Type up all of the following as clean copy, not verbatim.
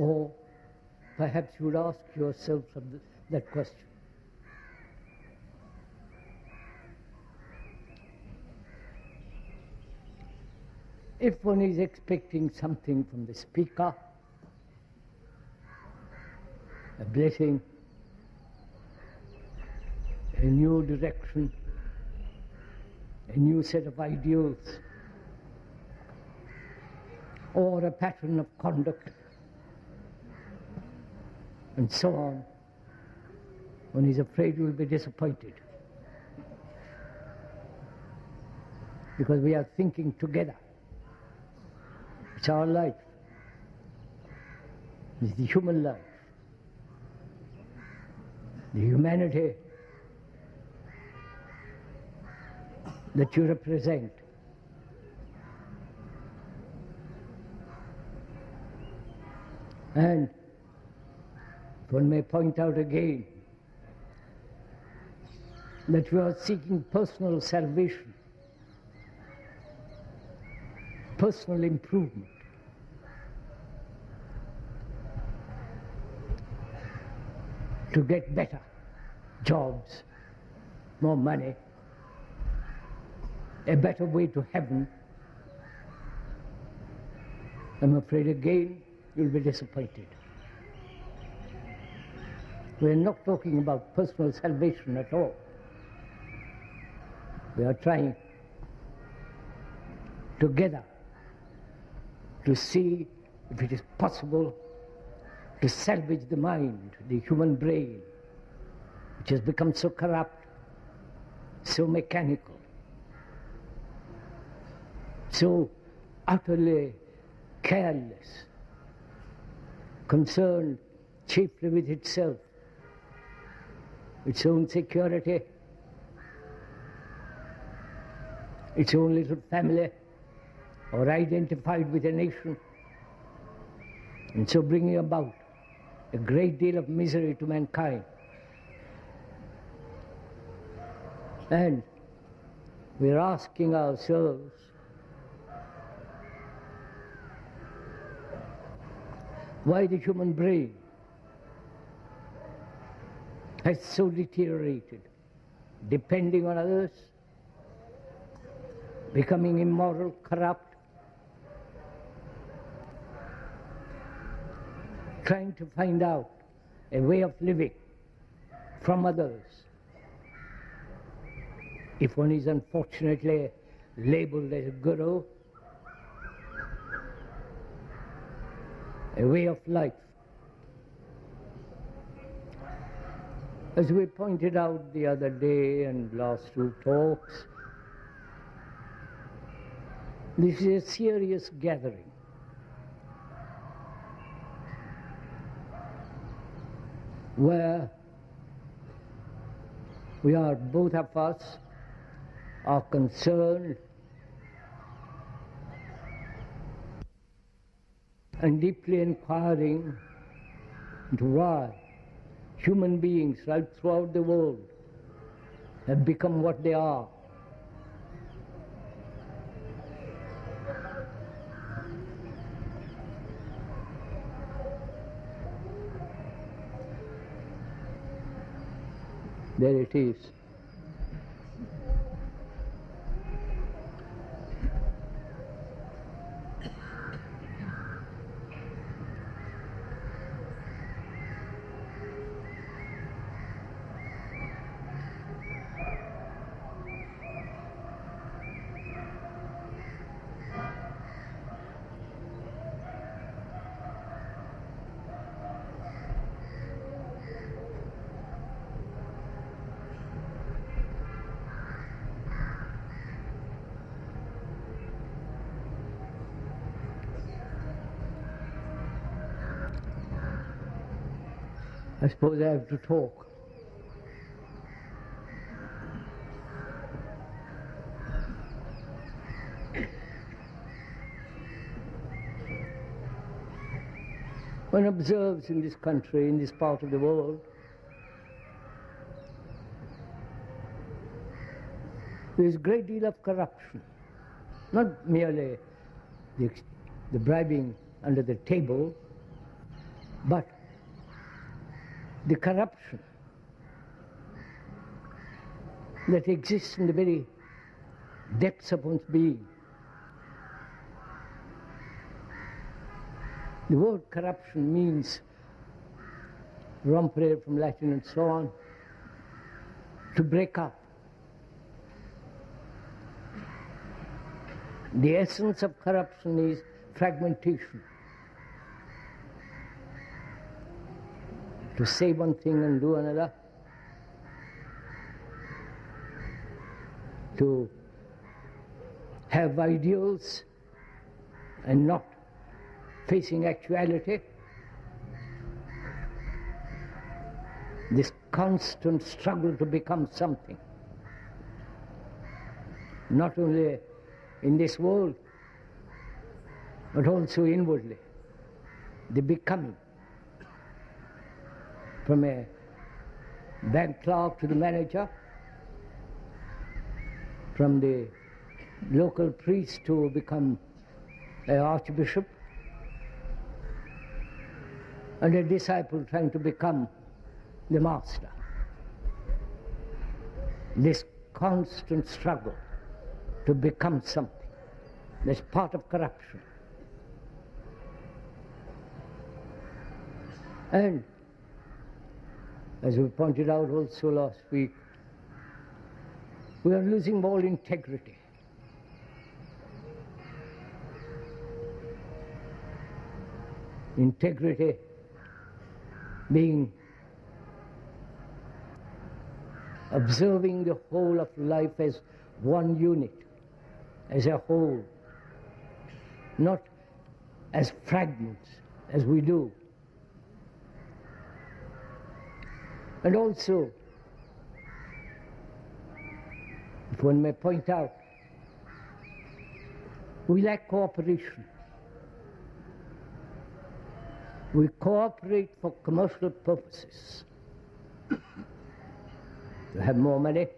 Or perhaps you would ask yourself that question. If one is expecting something from the speaker, a blessing, a new direction, a new set of ideals, or a pattern of conduct, and so on, one is afraid you will be disappointed. Because we are thinking together. It's our life. It's the human life. The humanity that you represent. And one may point out again that you are seeking personal salvation, personal improvement. To get better jobs, more money, a better way to heaven. I'm afraid again you'll be disappointed. We're not talking about personal salvation at all. We are trying together to see if it is possible to salvage the mind, the human brain, which has become so corrupt, so mechanical, so utterly careless, concerned chiefly with itself, its own security, its own little family, or identified with a nation, and so bringing about a great deal of misery to mankind. And we're asking ourselves, why the human brain has so deteriorated, depending on others, becoming immoral, corrupt, trying to find out a way of living from others. If one is unfortunately labeled as a guru, a way of life. As we pointed out the other day and last two talks, this is a serious gathering. Where we are, both of us, are concerned and deeply inquiring into why human beings right throughout the world have become what they are. There it is. I suppose I have to talk. One observes in this country, in this part of the world, there is a great deal of corruption. Not merely the bribing under the table, But the corruption that exists in the very depths of one's being. The word corruption means rompere from Latin and so on, to break up. The essence of corruption is fragmentation. To say one thing and do another. To have ideals and not facing actuality. This constant struggle to become something. Not only in this world, but also inwardly. The becoming. From a bank clerk to the manager, from the local priest to become an archbishop, and a disciple trying to become the master. This constant struggle to become something, that's part of corruption. And as we pointed out also last week, we are losing all integrity. Integrity being observing the whole of life as one unit, as a whole, not as fragments as we do. And also, if one may point out, we lack cooperation. We cooperate for commercial purposes. To have more money.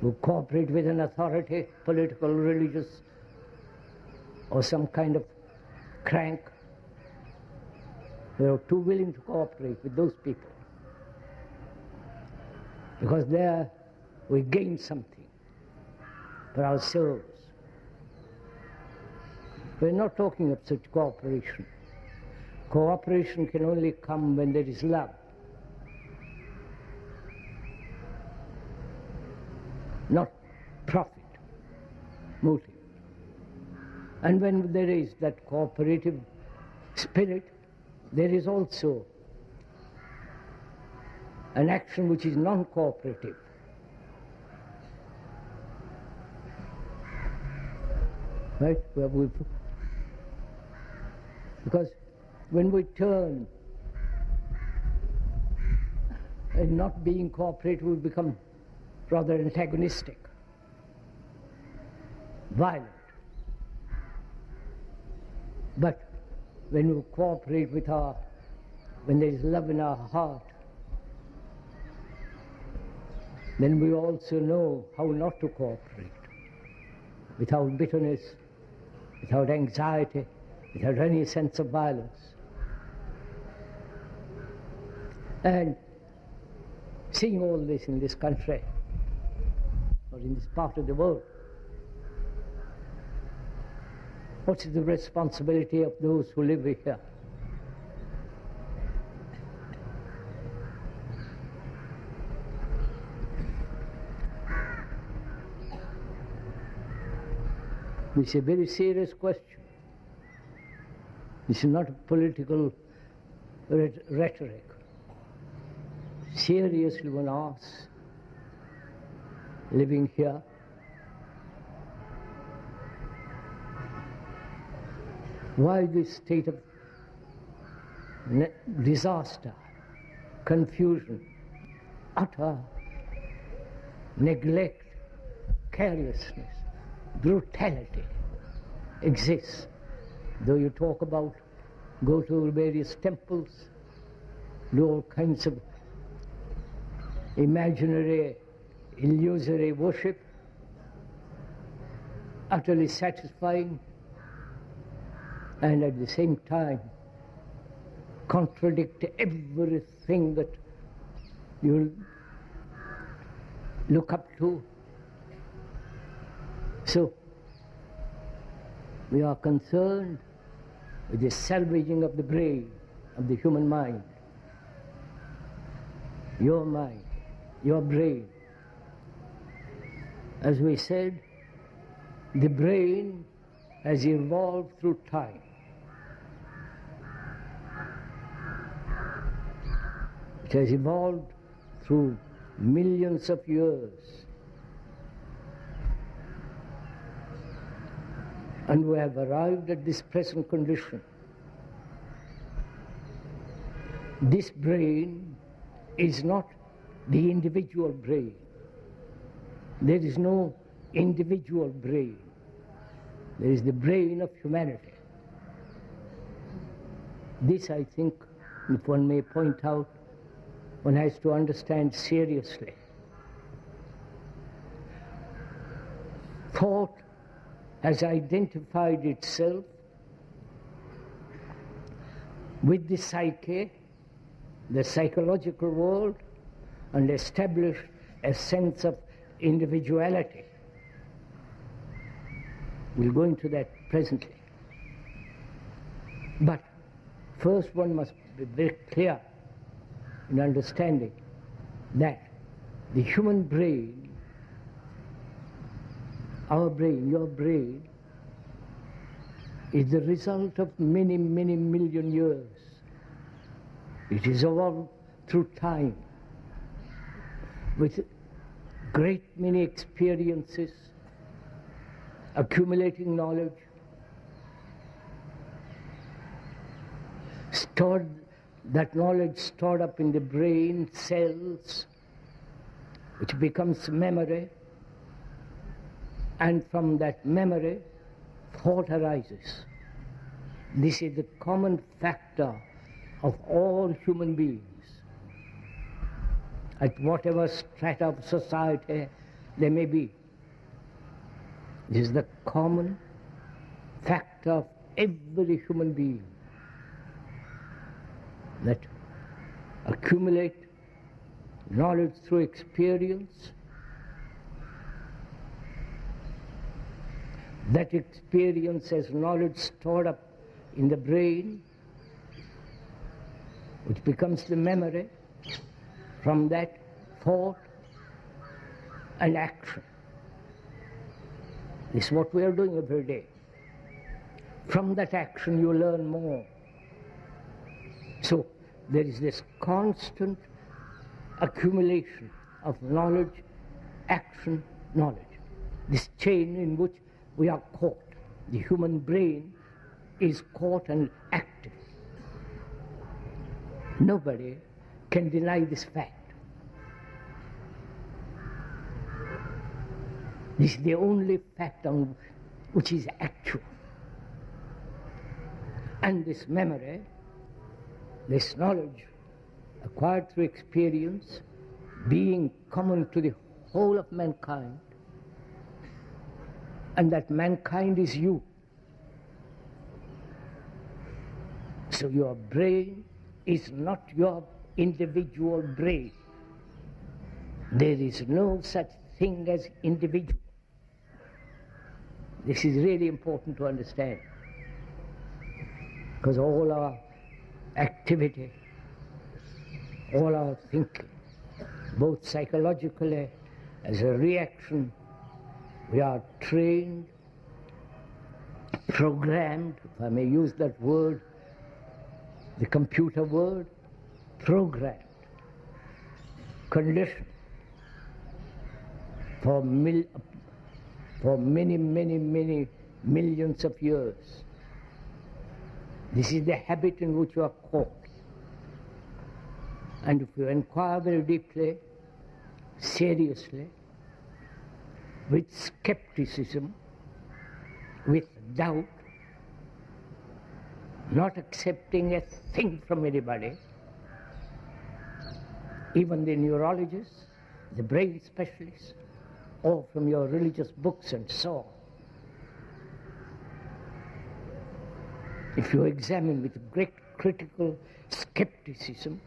We cooperate with an authority, political, religious, or some kind of crank. We are too willing to cooperate with those people. Because there we gain something for ourselves. We're not talking of such cooperation. Cooperation can only come when there is love. Not profit, motive. And when there is that cooperative spirit, there is also an action which is non-cooperative. Right? Because when we turn and not being cooperative, we become rather antagonistic, violent. But when we cooperate with when there is love in our heart, then we also know how not to cooperate, without bitterness, without anxiety, without any sense of violence. And seeing all this in this country, or in this part of the world, what is the responsibility of those who live here? This is a very serious question. This is not a political rhetoric. Seriously one asks, living here, why this state of disaster, confusion, utter neglect, carelessness, brutality exists? Though you talk about, go to various temples, do all kinds of imaginary, illusory worship, utterly satisfying, and at the same time contradict everything that you look up to. So, we are concerned with the salvaging of the brain, of the human mind, your mind, your brain. As we said, the brain has evolved through time. It has evolved through millions of years. And we have arrived at this present condition. This brain is not the individual brain. There is no individual brain. There is the brain of humanity. This, I think, if one may point out, one has to understand seriously. Thought has identified itself with the psyche, the psychological world, and established a sense of individuality. We'll go into that presently. But first one must be very clear in understanding that the human brain, our brain, your brain, is the result of many, many million years. It is evolved through time with great many experiences, accumulating knowledge, that knowledge stored up in the brain cells, which becomes memory, and from that memory, thought arises. This is the common factor of all human beings. At whatever strata of society they may be. This is the common factor of every human being, that accumulate knowledge through experience. That experience has knowledge stored up in the brain, which becomes the memory. From that, thought and action. This is what we are doing every day. From that action you learn more. So there is this constant accumulation of knowledge, action, knowledge. This chain in which we are caught. The human brain is caught and active. Nobody can deny this fact. This is the only fact on which is actual. And this memory, this knowledge acquired through experience, being common to the whole of mankind, and that mankind is you. So your brain is not your individual brain. There is no such thing as individual. This is really important to understand, because all our activity, all our thinking, both psychologically as a reaction, we are trained, programmed, if I may use that word, the computer word, programmed, conditioned for many, many, many millions of years. This is the habit in which you are caught. And if you inquire very deeply, seriously, with skepticism, with doubt, not accepting a thing from anybody, even the neurologists, the brain specialists, or from your religious books and so on. If you examine with great critical skepticism,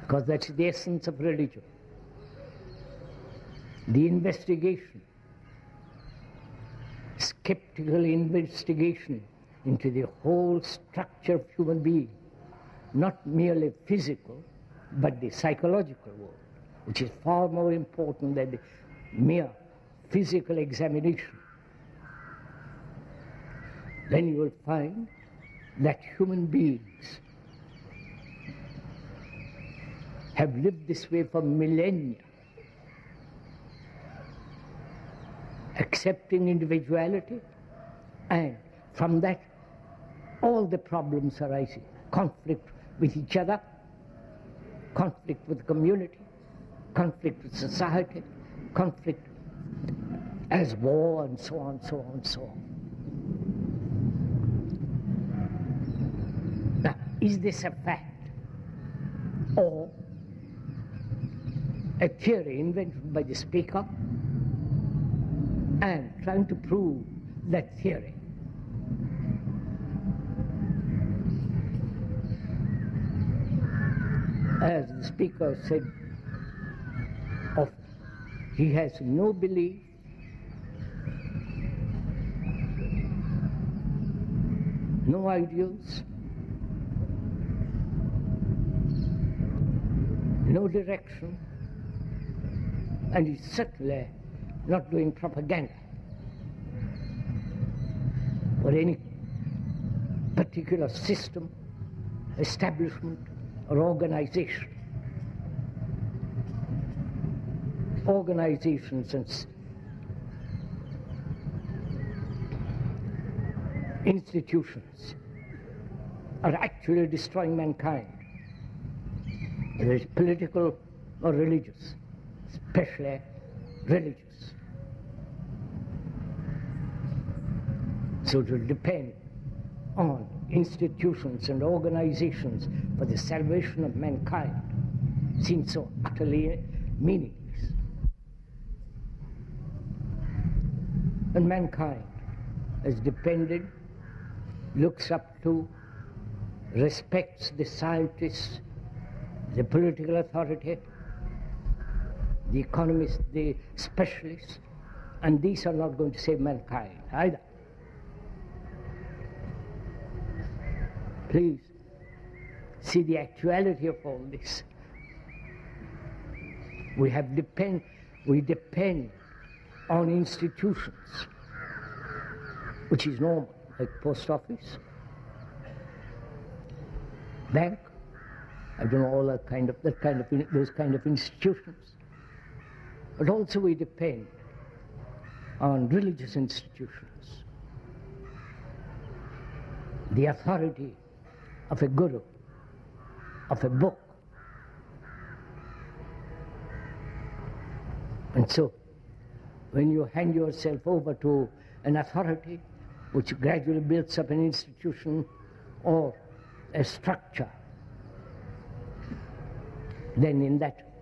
because that's the essence of religion. The investigation, skeptical investigation into the whole structure of human being, not merely physical, but the psychological world, which is far more important than the mere physical examination. Then you will find that human beings have lived this way for millennia, accepting individuality, and from that all the problems arising, conflict with each other, conflict with the community, conflict with society, conflict as war, and so on, so on, so on. Now, is this a fact or a theory invented by the speaker and trying to prove that theory? As the speaker said, he has no belief, no ideals, no direction, and he's certainly not doing propaganda for any particular system, establishment, or organization. Organizations and institutions are actually destroying mankind, whether it's political or religious, especially religious. So it will depend on institutions and organizations for the salvation of mankind seems so utterly meaningless. And mankind has depended, looks up to, respects the scientists, the political authority, the economists, the specialists, and these are not going to save mankind either. Please see the actuality of all this. We depend on institutions, which is normal, like post office, bank, I don't know, all those kind of institutions. But also we depend on religious institutions, the authority of a guru, of a book. And so, when you hand yourself over to an authority which gradually builds up an institution or a structure, then in that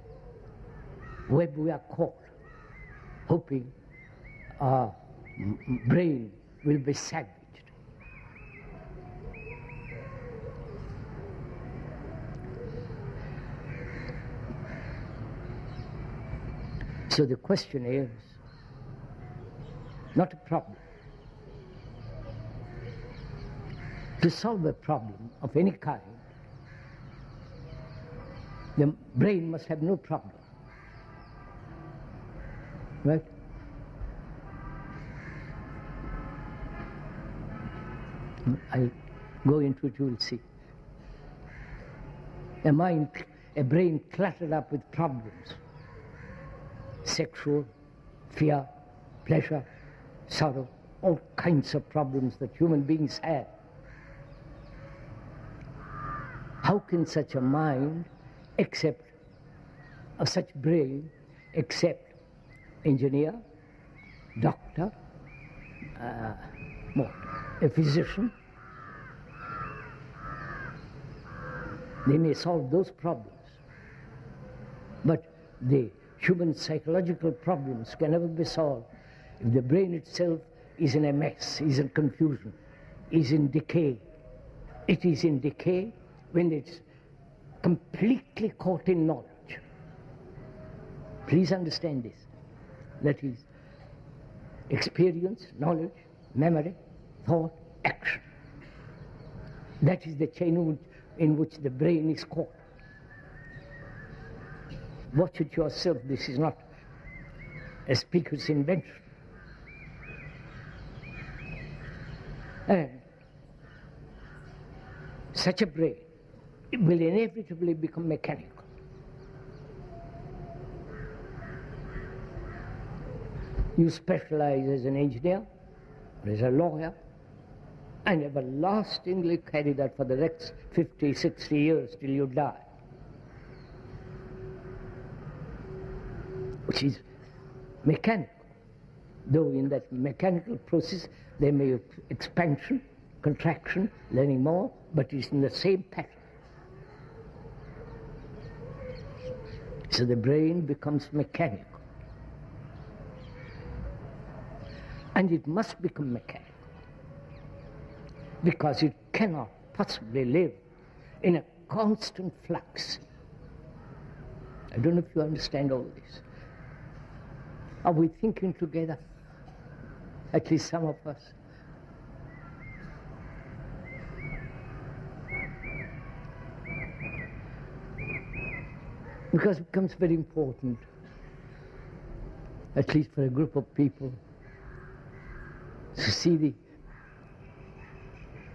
web we are caught, hoping our brain will be savaged. So the question is not a problem. To solve a problem of any kind, the brain must have no problem. Right? I'll go into it, you will see. A brain cluttered up with problems. Sexual, fear, pleasure, sorrow, all kinds of problems that human beings have. How can such a mind such brain accept engineer, doctor, a physician? They may solve those problems, but the human psychological problems can never be solved if the brain itself is in a mess, is in confusion, is in decay, It is in decay when it's completely caught in knowledge. Please understand this. That is experience, knowledge, memory, thought, action. That is the chain in which the brain is caught. Watch it yourself. This is not a speaker's invention. And such a brain will inevitably become mechanical. You specialize as an engineer or as a lawyer and everlastingly carry that for the next 50, 60 years till you die, which is mechanical. Though in that mechanical process there may be expansion, contraction, learning more, but it's in the same pattern. So the brain becomes mechanical. And it must become mechanical because it cannot possibly live in a constant flux. I don't know if you understand all this. Are we thinking together? At least some of us. Because it becomes very important, at least for a group of people, to see the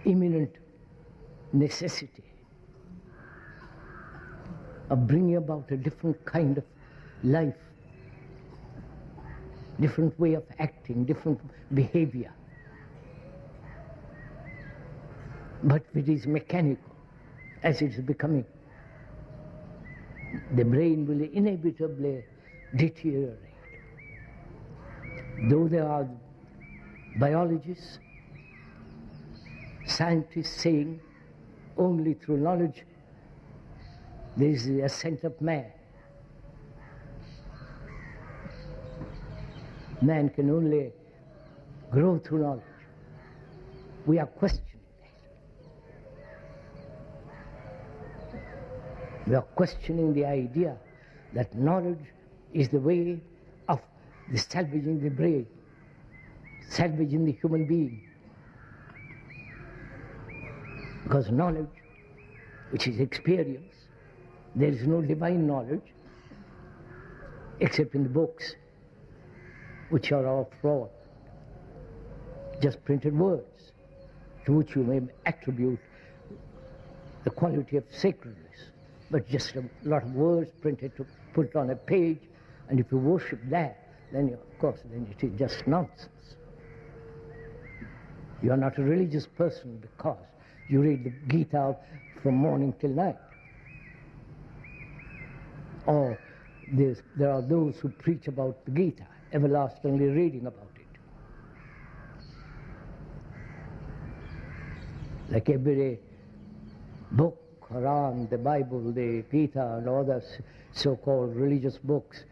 imminent necessity of bringing about a different kind of life, different way of acting, different behavior. But it is mechanical, as it is becoming. The brain will inevitably deteriorate. Though there are biologists, scientists saying only through knowledge there is the ascent of man. Man can only grow through knowledge. We are questioning that. We are questioning the idea that knowledge is the way of salvaging the brain, salvaging the human being. Because knowledge, which is experience, there is no divine knowledge except in the books, which are all fraud, just printed words, to which you may attribute the quality of sacredness, but just a lot of words printed to put on a page, and if you worship that, then of course, then it is just nonsense. You are not a religious person because you read the Gita from morning till night. Or there are those who preach about the Gita, everlastingly reading about it. Like every book, Quran, the Bible, the Gita, and other so-called religious books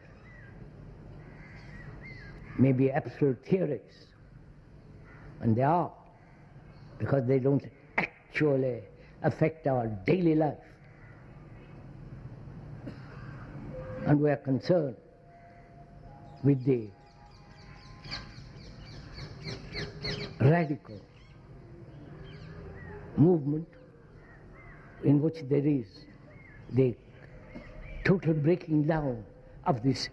may be absolute theories, and they are, because they don't actually affect our daily life. And we are concerned with the radical movement in which there is the total breaking down of this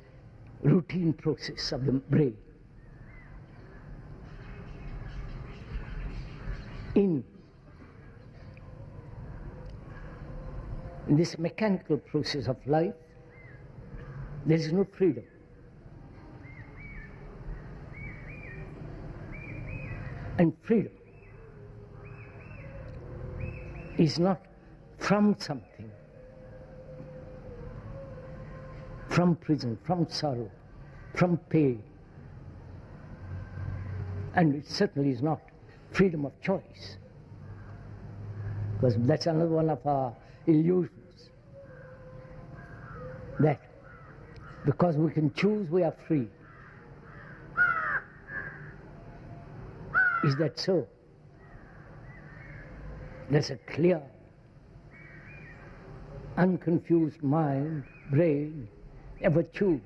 routine process of the brain. In this mechanical process of life, there is no freedom. And freedom is not from something, from prison, from sorrow, from pain. And it certainly is not freedom of choice, because that's another one of our illusions, that because we can choose, we are free. Is that so? There's a clear, unconfused mind, brain, ever choose.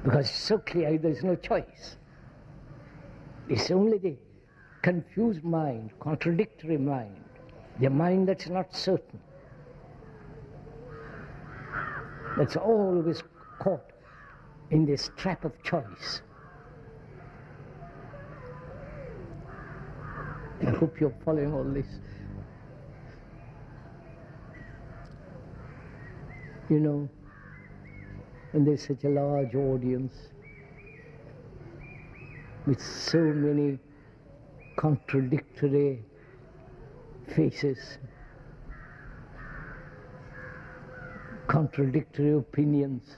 Because it's so clear, there's no choice. It's only the confused mind, contradictory mind, the mind that's not certain, that's always caught in this trap of choice. I hope you're following all this. You know, when there's such a large audience with so many contradictory faces, contradictory opinions,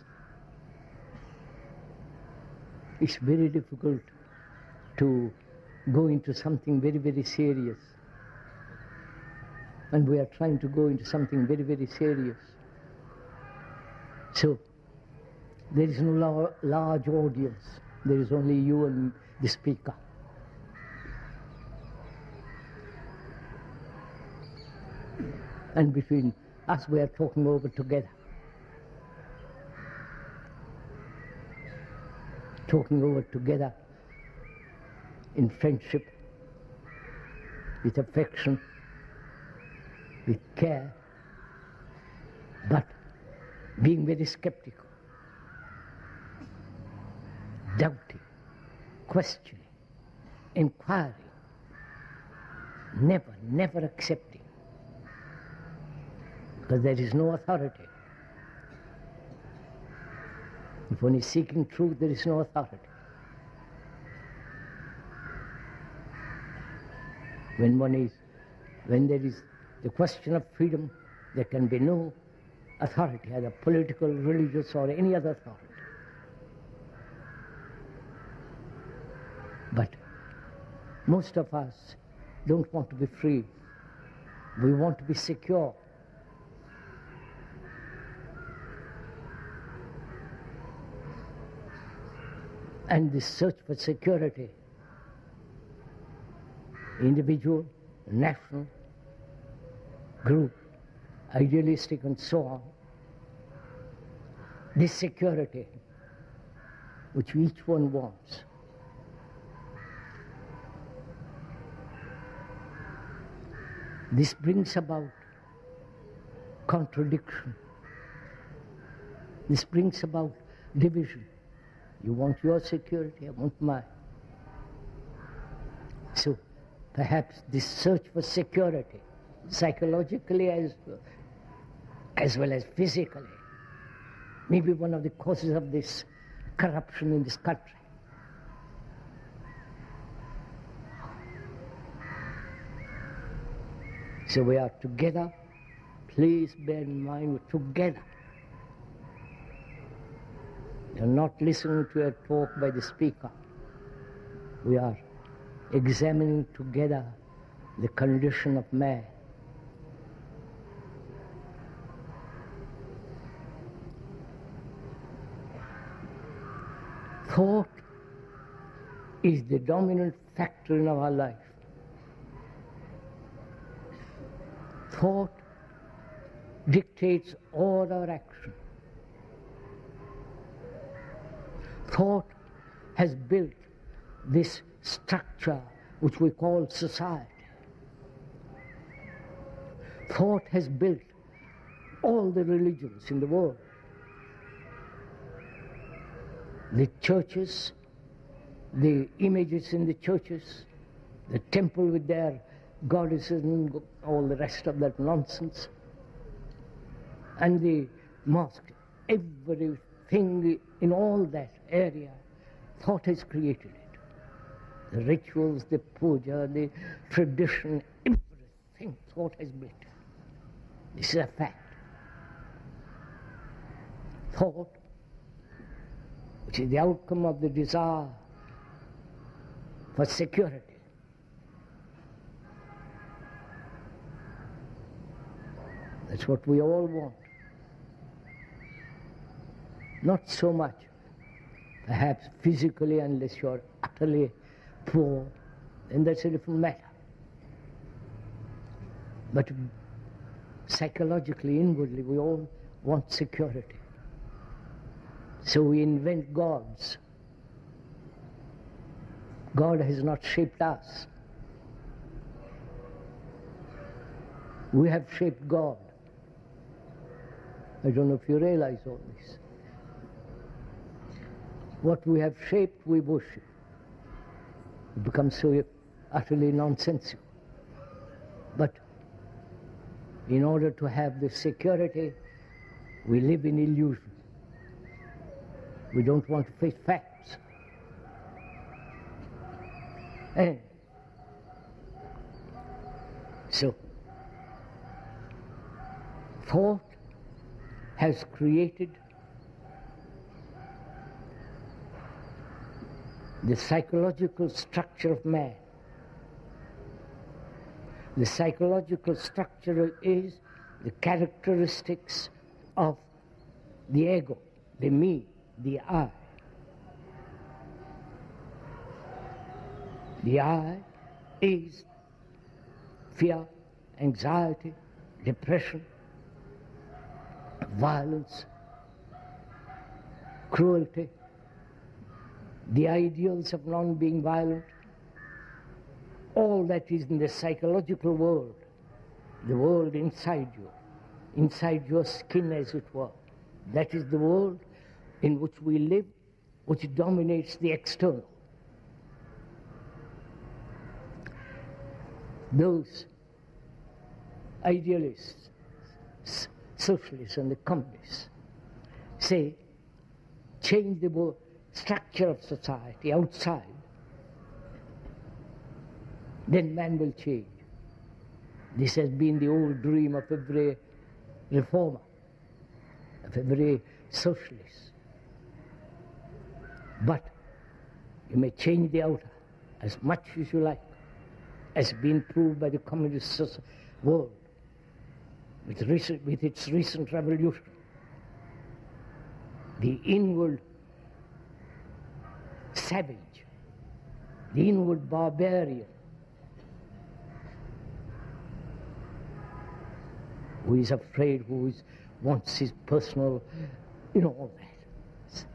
it's very difficult to go into something very, very serious. And we are trying to go into something very, very serious. So, there is no large audience. There is only you and the speaker. And between us, we are talking over together. Talking over together in friendship, with affection, with care, but being very skeptical, doubting, questioning, inquiring, never accepting, because there is no authority. If one is seeking truth, there is no authority. When there is the question of freedom, there can be no authority, either political, religious, or any other authority. But most of us don't want to be free. We want to be secure. And this search for security, individual, national, group, idealistic, and so on, this security which each one wants, this brings about contradiction. This brings about division. You want your security, I want mine. So perhaps this search for security, psychologically as well as physically, may be one of the causes of this corruption in this country. So we are together. Please bear in mind, we're together. We are not listening to a talk by the speaker. We are examining together the condition of man. Thought is the dominant factor in our life. Thought dictates all our action. Thought has built this structure which we call society. Thought has built all the religions in the world. The churches, the images in the churches, the temple with their goddesses and all the rest of that nonsense, and the mosque, everything in all that area, thought has created it. The rituals, the puja, the tradition, everything thought has built. This is a fact. Thought, which is the outcome of the desire for security. That's what we all want. Not so much, perhaps physically, unless you're utterly poor, then that's a different matter. But psychologically, inwardly, we all want security. So we invent gods. God has not shaped us. We have shaped God. I don't know if you realize all this. What we have shaped, we worship. It becomes so utterly nonsensical. But in order to have the security, we live in illusion. We don't want to face facts. And so, thought has created the psychological structure of man. The psychological structure is the characteristics of the ego, the me, the I. The I is fear, anxiety, depression, violence, cruelty, the ideals of non-being violent, all that is in the psychological world, the world inside you, inside your skin as it were. That is the world in which we live, which dominates the external. Those idealists, socialists and the communists say, change the structure of society outside, then man will change. This has been the old dream of every reformer, of every socialist. But you may change the outer as much as you like, as been proved by the communist world with its recent revolution. The inward savage, the inward barbarian, who is afraid, wants his personal, all that.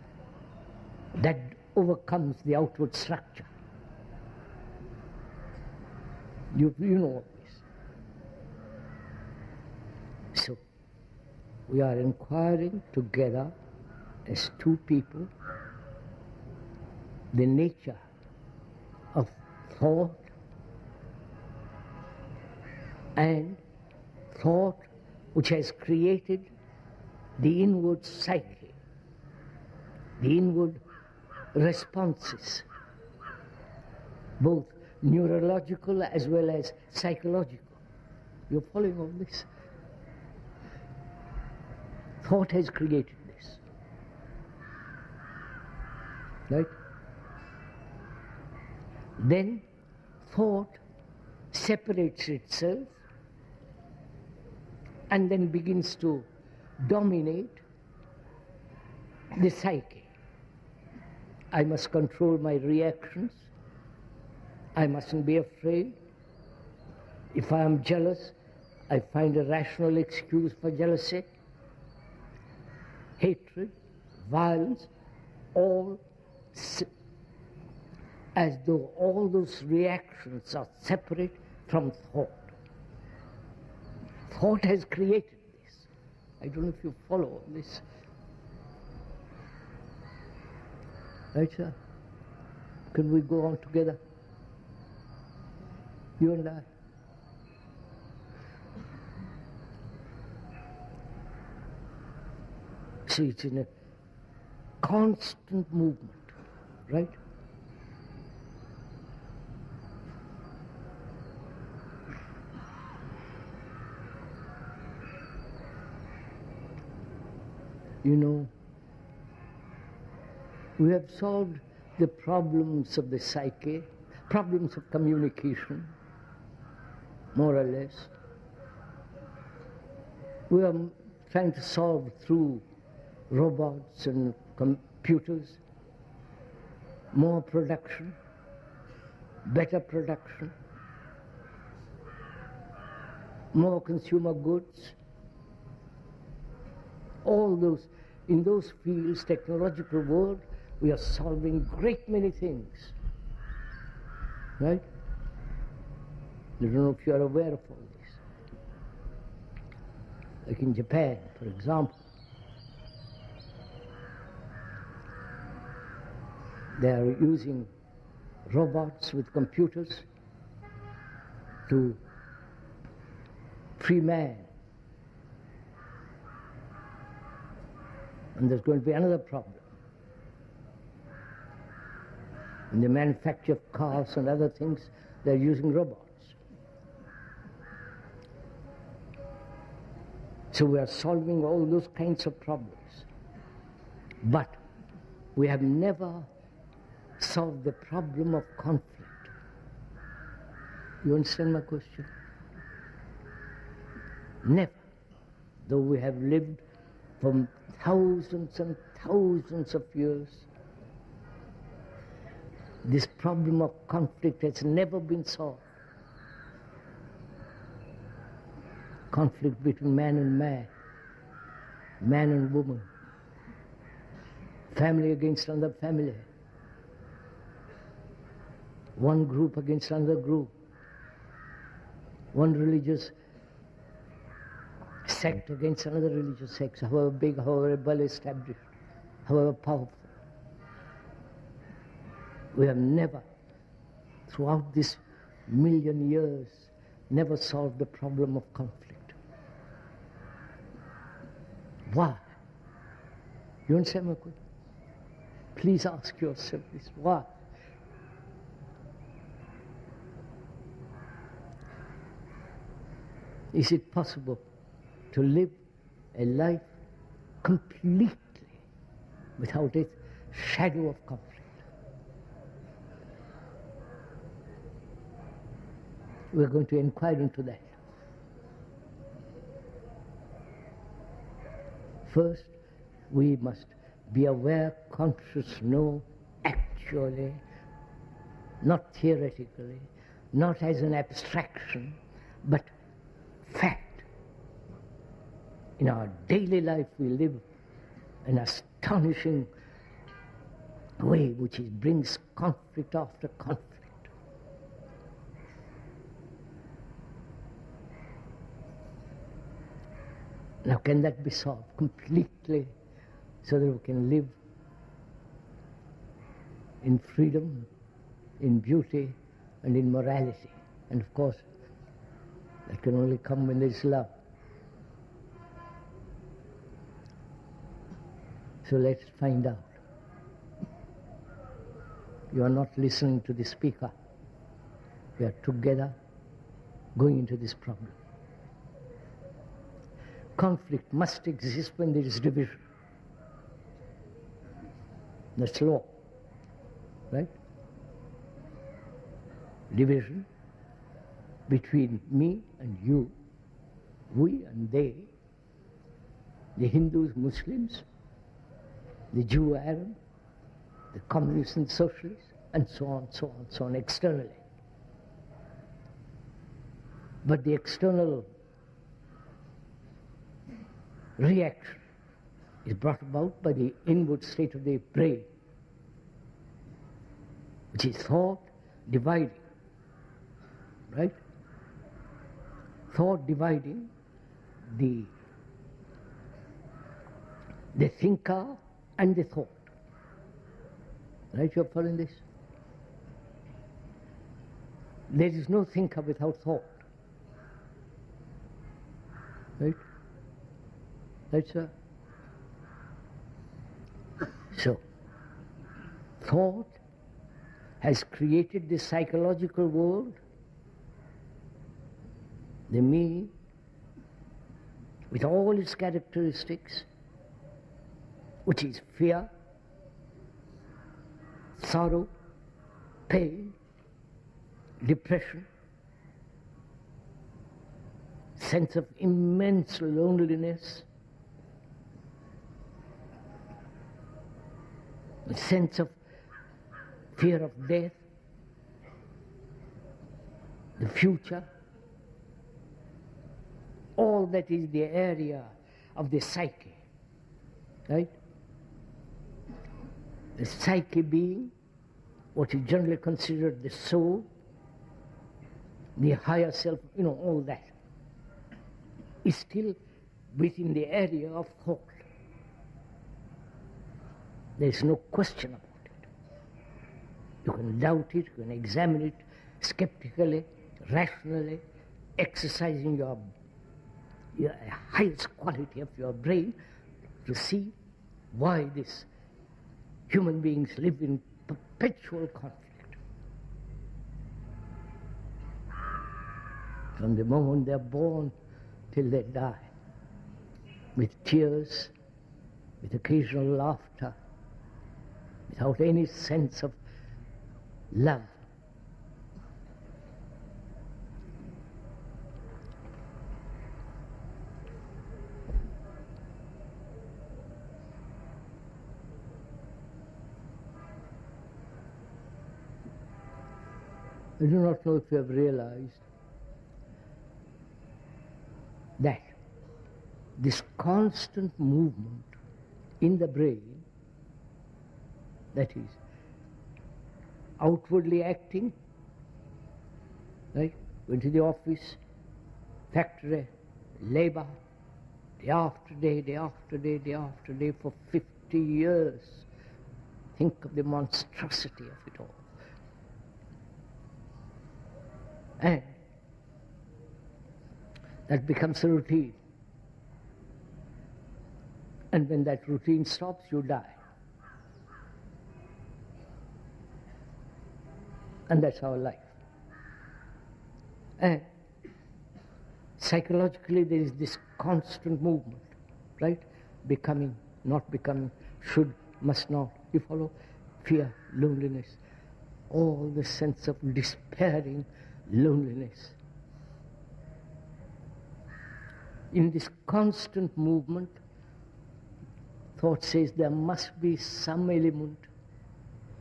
That overcomes the outward structure. You know all this. So, we are inquiring together as two people the nature of thought and thought which has created the inward psyche, the inward responses, both neurological as well as psychological. You're following all this? Thought has created this. Right? Then thought separates itself and then begins to dominate the psyche. I must control my reactions. I mustn't be afraid. If I am jealous, I find a rational excuse for jealousy. Hatred, violence, all as though all those reactions are separate from thought. Thought has created this. I don't know if you follow this. Right, sir? Can we go on together? You and I. So it's in a constant movement, right? We have solved the problems of the psyche, problems of communication, more or less. We are trying to solve through robots and computers, more production, better production. more consumer goods, all those, in those fields, technological world, we are solving great many things, right? I don't know if you are aware of all this. Like in Japan, for example, they are using robots with computers to free man. And there's going to be another problem. In the manufacture of cars and other things, they're using robots. So we are solving all those kinds of problems. But we have never solved the problem of conflict. You understand my question? Never. Though we have lived for thousands and thousands of years, this problem of conflict has never been solved. Conflict between man and man, man and woman, family against another family, one group against another group, one religious sect against another religious sect, however big, however well established, however powerful. We have never, throughout this million years, never solved the problem of conflict. Why? You understand my question? Please ask yourself this. Why? Is it possible to live a life completely without a shadow of conflict? We're going to inquire into that. First, we must be aware, conscious, know, actually, not theoretically, not as an abstraction, but fact. In our daily life we live an astonishing way which brings conflict after conflict. Now, can that be solved completely so that we can live in freedom, in beauty, and in morality? And of course, that can only come when there is love. So let's find out. You are not listening to the speaker. We are together going into this problem. Conflict must exist when there is division. That's law, right? Division between me and you, we and they, the Hindus, Muslims, the Jew, Arab, the communists and socialists, and so on, so on, so on, externally. But the external reaction is brought about by the inward state of the brain, which is thought dividing, right? Thought dividing the thinker and the thought. Right, you are following this? There is no thinker without thought. Right? Right, sir? So, thought has created this psychological world, the me, with all its characteristics, which is fear, sorrow, pain, depression, sense of immense loneliness, a sense of fear of death, the future, all that is the area of the psyche, right? The psyche being what is generally considered the soul, the higher self, all that is still within the area of thought. There is no question about it. You can doubt it, you can examine it skeptically, rationally, exercising your highest quality of your brain to see why these human beings live in perpetual conflict. From the moment they're born till they die, with tears, with occasional laughter, without any sense of love. I do not know if you have realized that this constant movement in the brain, that is, outwardly acting, right? Went to the office, factory, labor, day after day, day after day, day after day for 50 years. Think of the monstrosity of it all. And that becomes a routine. And when that routine stops, you die. And that's our life. And psychologically there is this constant movement, right? Becoming, not becoming, should, must not. You follow? Fear, loneliness, all the sense of despairing loneliness. In this constant movement, thought says there must be some element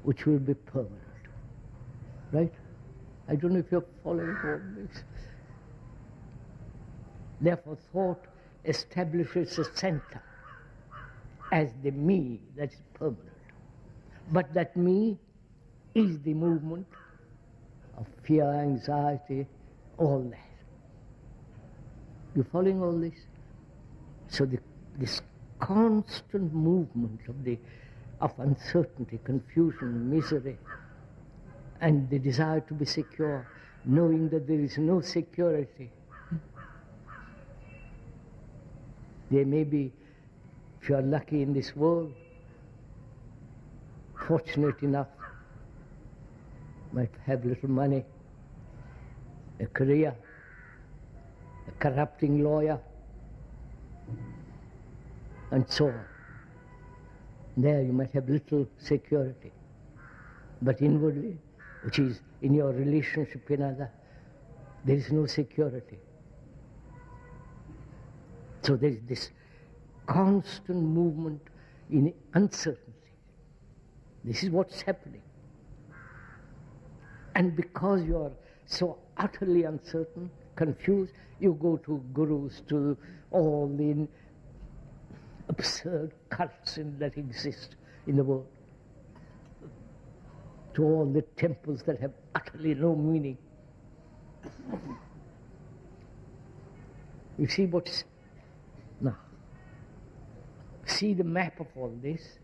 which will be permanent. Right? I don't know if you're following all this. Therefore, thought establishes a center as the me that is permanent. But that me is the movement of fear, anxiety, all that. You following all this? So this constant movement of uncertainty, confusion, misery, and the desire to be secure, knowing that there is no security. There may be, if you are lucky in this world, fortunate enough, might have little money, a career, a corrupting lawyer, and so on. There you might have little security. But inwardly, which is in your relationship with another, there is no security. So there is this constant movement in uncertainty. This is what's happening. And because you are so utterly uncertain, confused, you go to gurus, to all the absurd cults that exist in the world, to all the temples that have utterly no meaning. You see what's now. See the map of all this.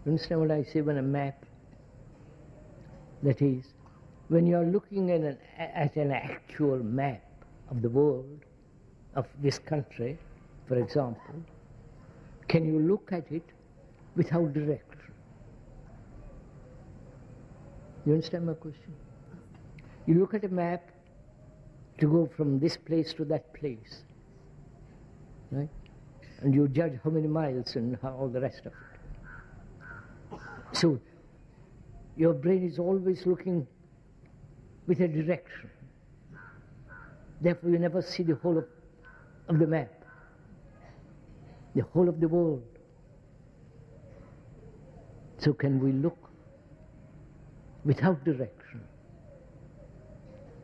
You understand what I say when a map? That is, when you are looking at an actual map of the world, of this country, for example, can you look at it without direction? You understand my question? You look at a map to go from this place to that place, right? And you judge how many miles and all the rest of it. So your brain is always looking with a direction. Therefore you never see the whole of the map, the whole of the world. So can we look without direction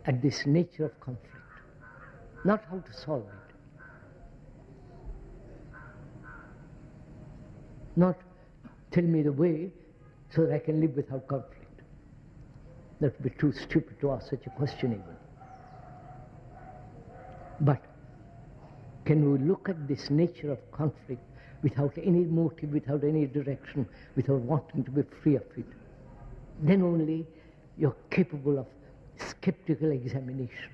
at this nature of conflict? not how to solve it. Not tell me the way so that I can live without conflict. That would be too stupid to ask such a question even. But can we look at this nature of conflict without any motive, without any direction, without wanting to be free of it? Then only you're capable of skeptical examination.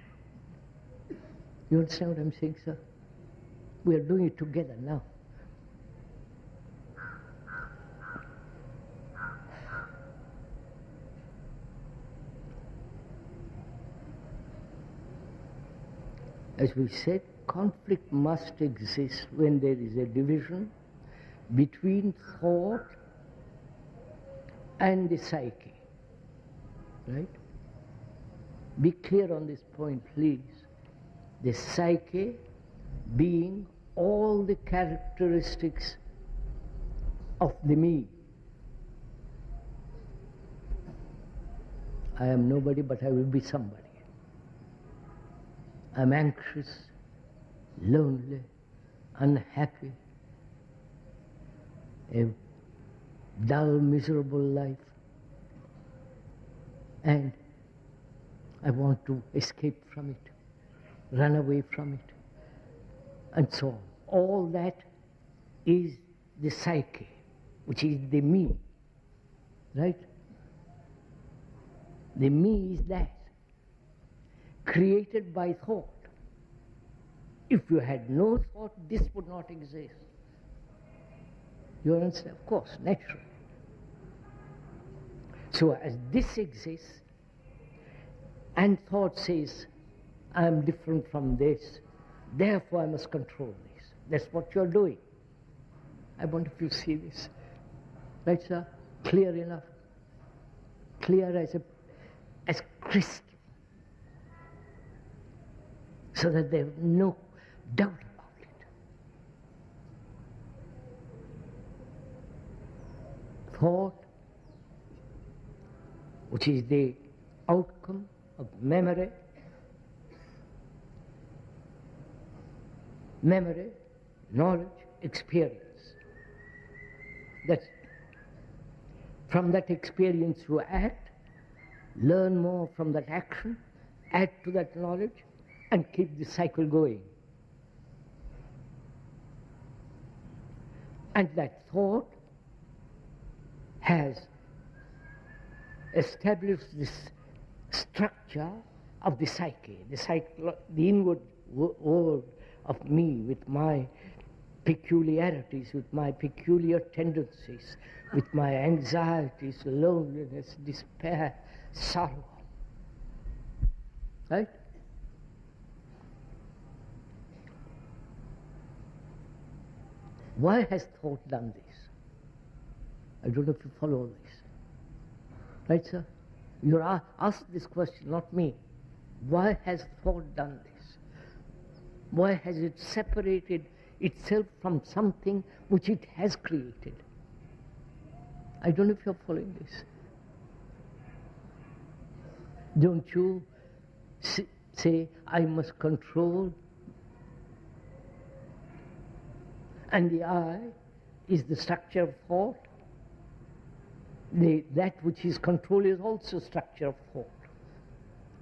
You understand what I'm saying, sir? We are doing it together now. As we said, conflict must exist when there is a division between thought and the psyche. Right? Be clear on this point, please. The psyche being all the characteristics of the me. I am nobody, but I will be somebody. I'm anxious, lonely, unhappy, a dull, miserable life, and I want to escape from it, run away from it, and so on. All that is the psyche, which is the me, right? The me is that, created by thought. If you had no thought, this would not exist. You understand? Of course, naturally. So as this exists, and thought says, I am different from this, therefore I must control this. That's what you're doing. I wonder if you see this. Right, sir? Clear enough? Clear as crystal. So that there's no doubt about it. Thought, which is the outcome of memory, knowledge, experience. That's it. From that experience you act, learn more from that action, add to that knowledge, and keep the cycle going. And that thought has established this structure of the psyche, the inward world of me, with my peculiarities, with my peculiar tendencies, with my anxieties, loneliness, despair, sorrow. Right? Why has thought done this? I don't know if you follow this. Right, sir? You're asked this question, not me. Why has thought done this? Why has it separated itself from something which it has created? I don't know if you're following this. Don't you say, I must control? And the I is the structure of thought. That which is control is also structure of thought.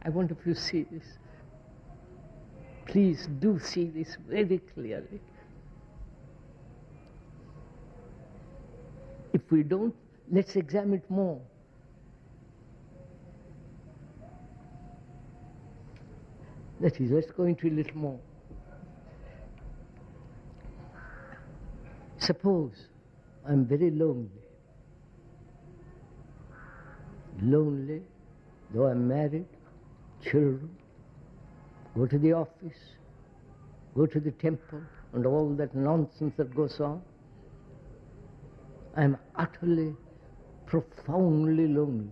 I wonder if you see this. Please do see this very clearly. If we don't, let's examine it more. That is, let's go into a little more. Suppose I'm very lonely. Lonely, though I'm married, children, go to the office, go to the temple, and all that nonsense that goes on. I'm utterly, profoundly lonely.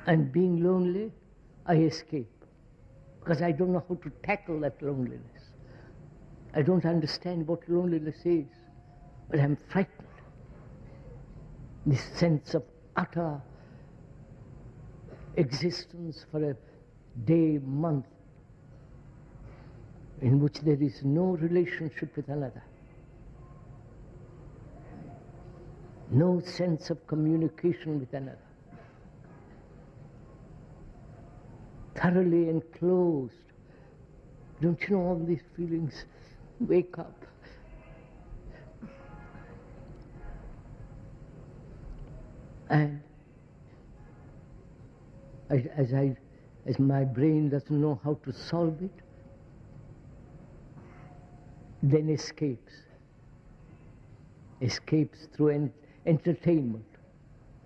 And being lonely, I escape, because I don't know how to tackle that loneliness. I don't understand what loneliness is, but I'm frightened. This sense of utter existence for a day, month, in which there is no relationship with another, no sense of communication with another, thoroughly enclosed. Don't you know all these feelings wake up? And as my brain doesn't know how to solve it, then escapes through entertainment,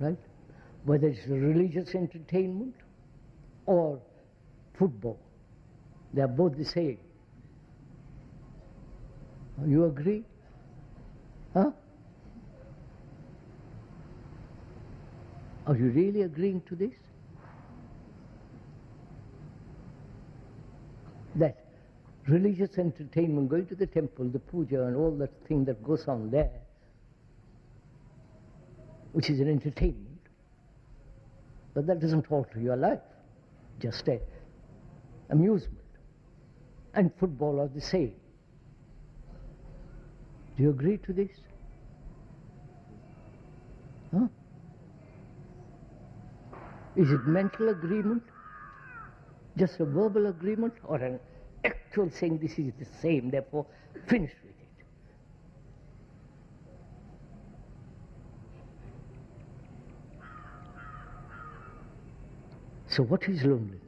right? Whether it's religious entertainment or football, they are both the same. You agree? Huh? Are you really agreeing to this? That religious entertainment, going to the temple, the puja and all that thing that goes on there, which is an entertainment, but that doesn't alter your life, just a amusement. And football are the same. Do you agree to this? Huh? Is it mental agreement? Just a verbal agreement, or an actual saying this is the same, therefore finish with it? So what is loneliness?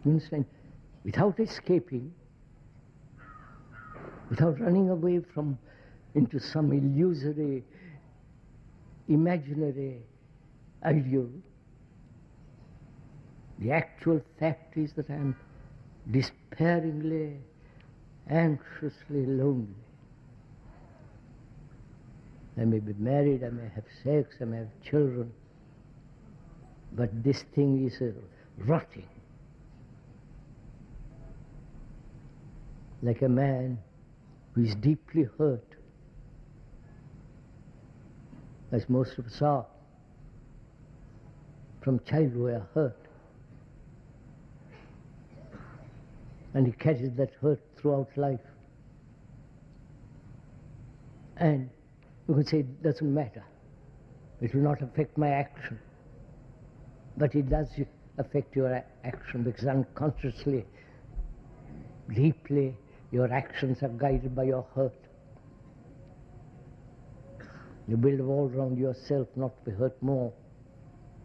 You understand? Without escaping, without running away from into some illusory, imaginary ideal, the actual fact is that I am despairingly, anxiously lonely. I may be married, I may have sex, I may have children, but this thing is rotting. Like a man who is deeply hurt, as most of us are. From childhood we are hurt. And he carries that hurt throughout life. And you can say it doesn't matter. It will not affect my action. But it does affect your action, because unconsciously, deeply, your actions are guided by your hurt. You build a wall around yourself not to be hurt more,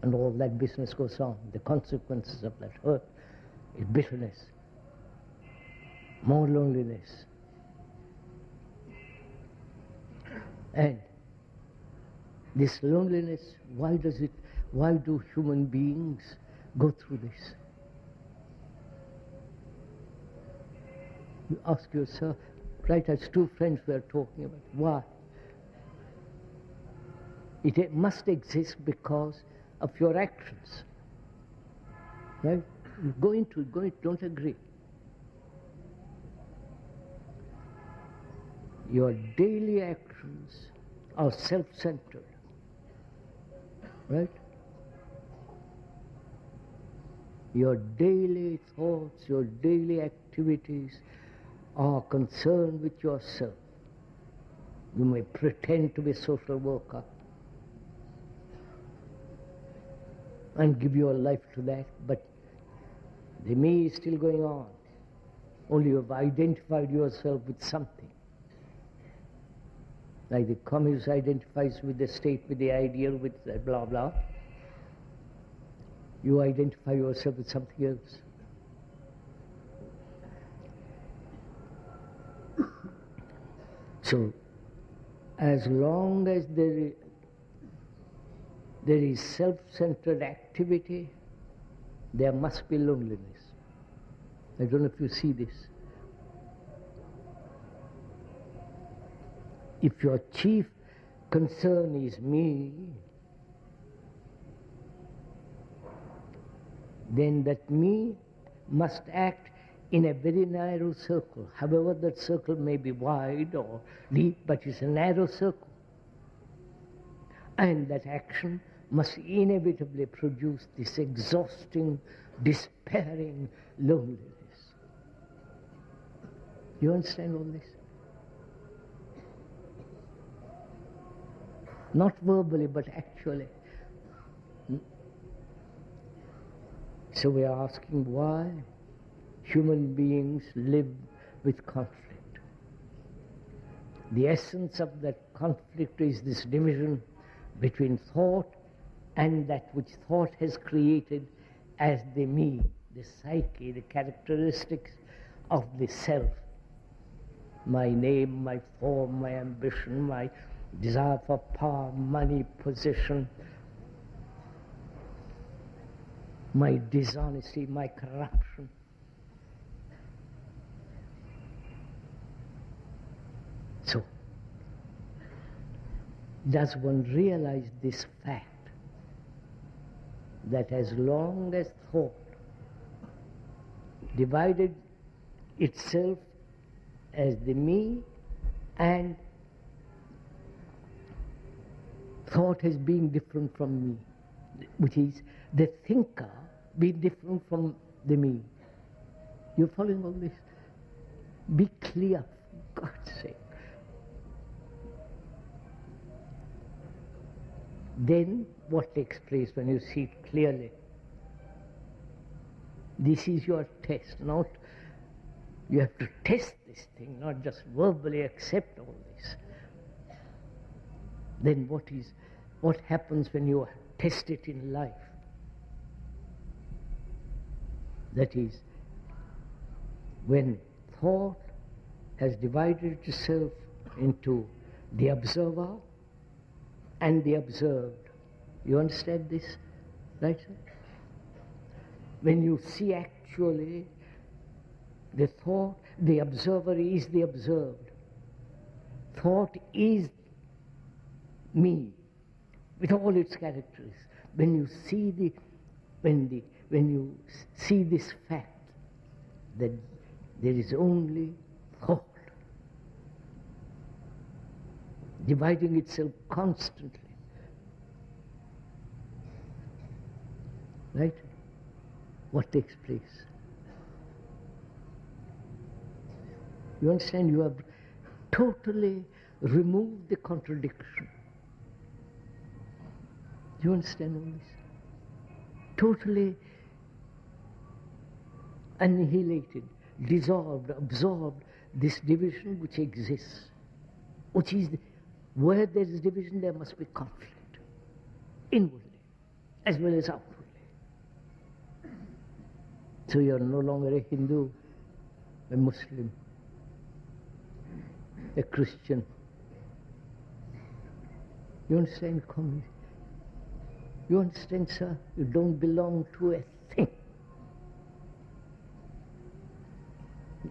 and all that business goes on. The consequences of that hurt is bitterness, more loneliness. And this loneliness, why do human beings go through this? You ask yourself, right, as two friends were talking about, why? It must exist because of your actions. Right? You go into it, don't agree. Your daily actions are self-centered. Right? Your daily thoughts, your daily activities are concerned with yourself. You may pretend to be a social worker and give your life to that, but the me is still going on. Only you have identified yourself with something. Like the communist identifies with the state, with the ideal, with blah blah. You identify yourself with something else. So, as long as there is self-centered activity, there must be loneliness. I don't know if you see this. If your chief concern is me, then that me must act in a very narrow circle. However, that circle may be wide or deep, but it's a narrow circle. And that action must inevitably produce this exhausting, despairing loneliness. You understand all this? Not verbally, but actually. So we are asking why human beings live with conflict. The essence of that conflict is this division between thought and that which thought has created as the me, the psyche, the characteristics of the self. My name, my form, my ambition, my desire for power, money, possession, my dishonesty, my corruption. So, does one realize this fact that as long as thought divided itself as the me and thought as being different from me, which is the thinker being different from the me. You're following all this? Be clear, for God's sake. Then what takes place when you see it clearly? This is your test, not you have to test this thing, not just verbally accept all this. Then what happens when you test it in life? That is, when thought has divided itself into the observer and the observed. You understand this, right, sir? When you see actually the thought, the observer is the observed. Thought is me, with all its characteristics. When you see when you see this fact that there is only thought dividing itself constantly, right? What takes place? You understand? You have totally removed the contradiction. Do you understand all this? Totally annihilated, dissolved, absorbed this division which exists, which is where there is division, there must be conflict, inwardly as well as outwardly. So you are no longer a Hindu, a Muslim, a Christian. You understand, communist? You understand, sir? You don't belong to a thing.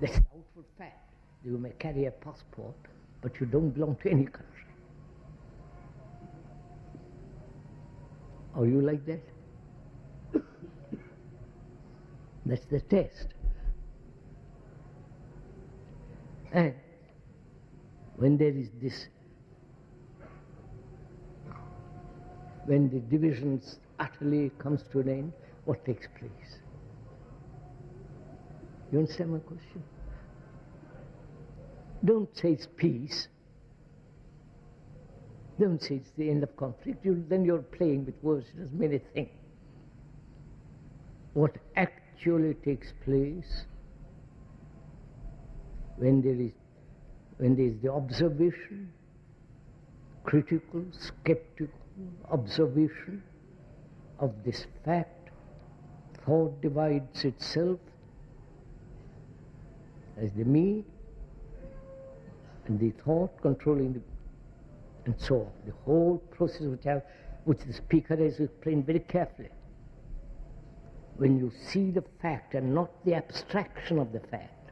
That's the outward fact. You may carry a passport, but you don't belong to any country. Are you like that? That's the test. And when there is this, when the divisions utterly comes to an end, what takes place? You understand my question? Don't say it's peace. Don't say it's the end of conflict. Then you're playing with words. It doesn't mean a thing. What actually takes place when there is the observation, critical, skeptical observation of this fact, thought divides itself as the me, and the thought controlling the, and so on. The whole process which the speaker has explained very carefully. When you see the fact and not the abstraction of the fact.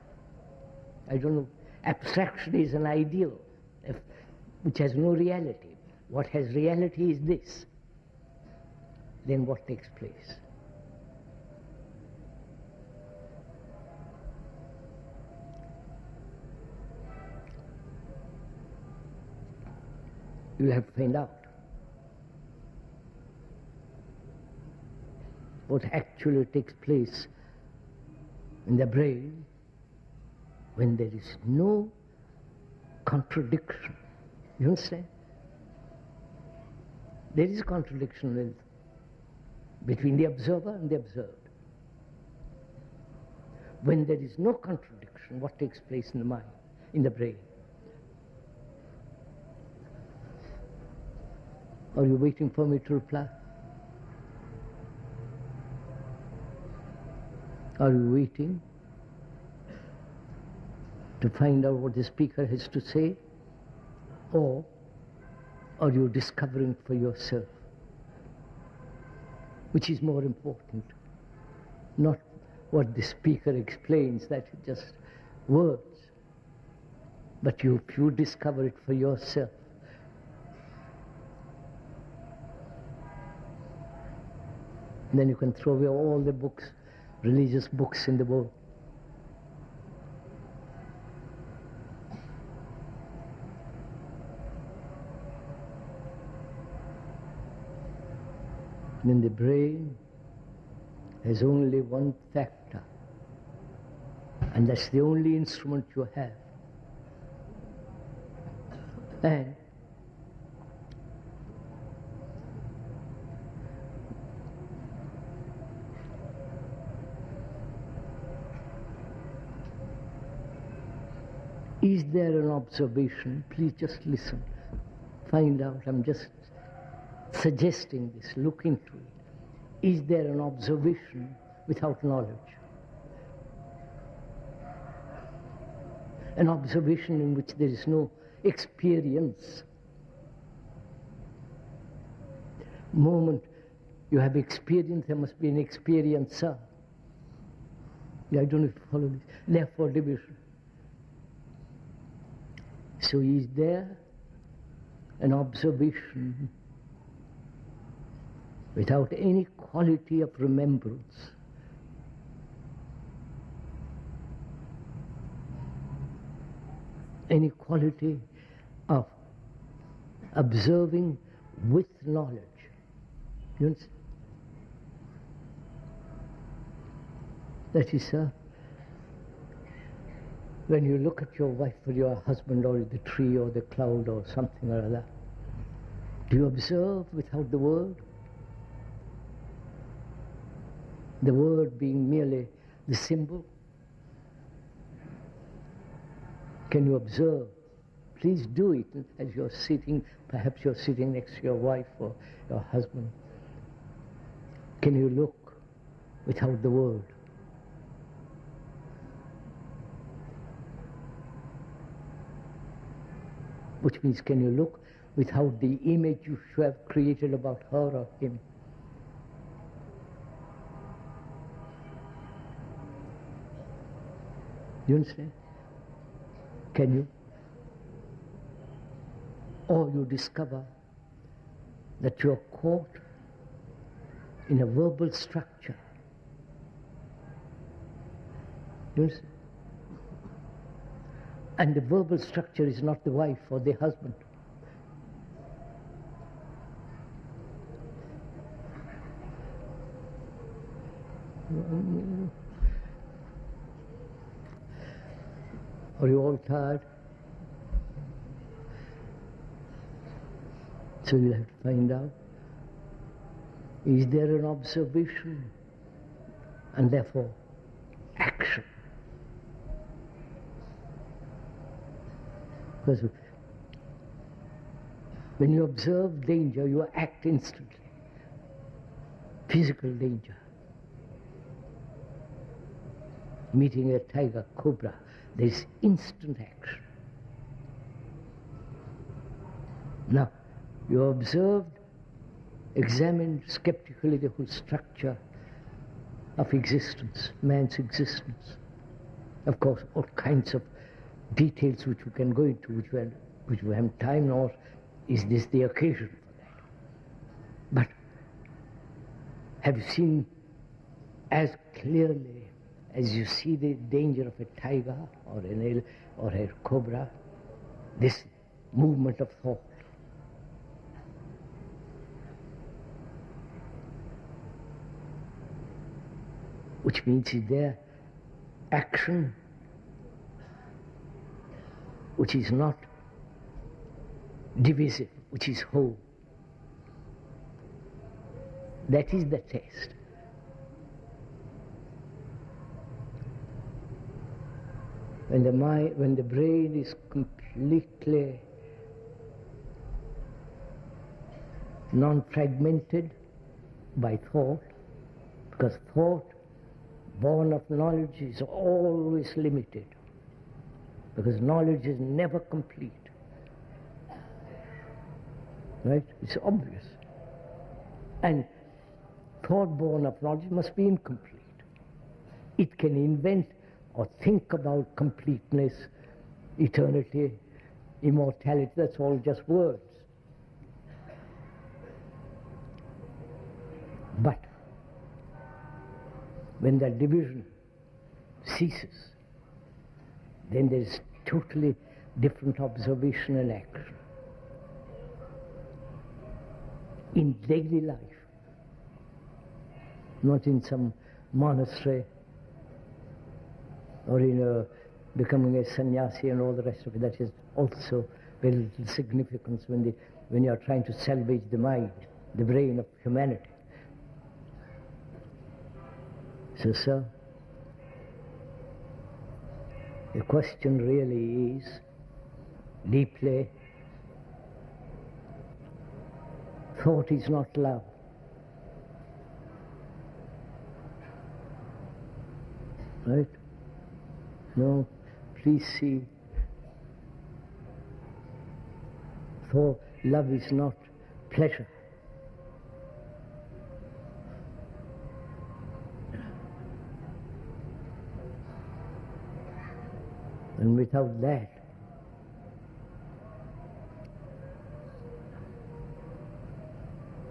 I don't know, abstraction is an ideal which has no reality. What has reality is this. Then what takes place? You have to find out. what actually takes place in the brain when there is no contradiction. You understand? There is contradiction between the observer and the observed. When there is no contradiction, what takes place in the mind, in the brain? Are you waiting for me to reply? Are you waiting to find out what the speaker has to say? Or are you discovering for yourself? Which is more important? Not what the speaker explains, that is just words. But if you discover it for yourself, then you can throw away all the books, religious books in the world. Then the brain has only one factor, and that's the only instrument you have. And is there an observation? Please just listen. Find out. I'm just suggesting this. Look into it. Is there an observation without knowledge? An observation in which there is no experience. Moment you have experience, there must be an experiencer. I don't know if you follow this. Therefore, division. So is there an observation without any quality of remembrance? Any quality of observing with knowledge? You understand? That is, when you look at your wife or your husband or the tree or the cloud or something or other, do you observe without the word? The word being merely the symbol? Can you observe? Please do it as you're sitting, perhaps you're sitting next to your wife or your husband. Can you look without the word? Which means, can you look without the image you have created about her or him? You understand? Can you? Or you discover that you are caught in a verbal structure. You understand? And the verbal structure is not the wife or the husband. Are you all tired? So you'll have to find out, is there an observation and therefore action? Because when you observe danger, you act instantly. Physical danger. Meeting a tiger, cobra, there is instant action. Now, you observed, examined skeptically the whole structure of existence, man's existence. Of course, all kinds of details which we can go into, which we have time, nor is this the occasion for that. But have you seen as clearly as you see the danger of a tiger or a cobra, this movement of thought? which means is there action which is not divisive, which is whole. That is the test. When the brain is completely non-fragmented by thought, because thought born of knowledge is always limited, because knowledge is never complete. Right? It's obvious. And thought born of knowledge must be incomplete. It can invent or think about completeness, eternity, immortality, that's all just words. But when that division ceases, then there is totally different observation and action. In daily life, not in some monastery or in becoming a sannyasi and all the rest of it. That is also very little significance when you are trying to salvage the mind, the brain of humanity. So, sir, the question really is deeply, thought is not love. Right? No, please see, thought, love is not pleasure. And without that,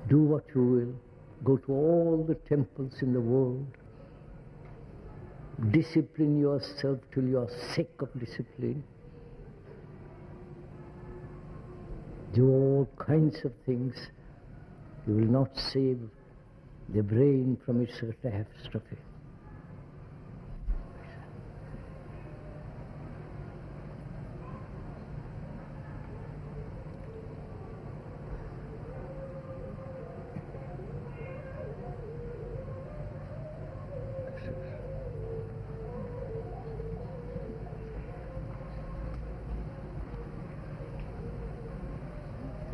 do what you will, go to all the temples in the world, discipline yourself till you are sick of discipline, do all kinds of things, you will not save the brain from its catastrophe.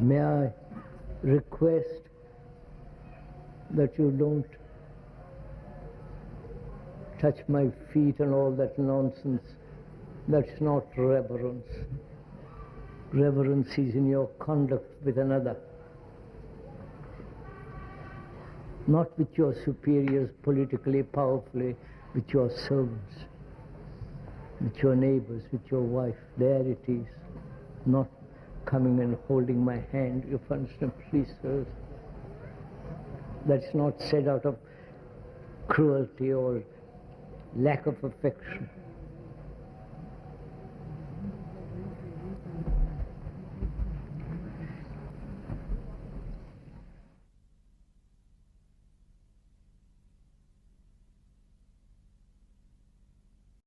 May I request that you don't touch my feet and all that nonsense. That's not reverence. Reverence is in your conduct with another, not with your superiors politically, powerfully, with your servants, with your neighbors, with your wife. There it is, not coming and holding my hand. You understand, please, sir. That's not said out of cruelty or lack of affection.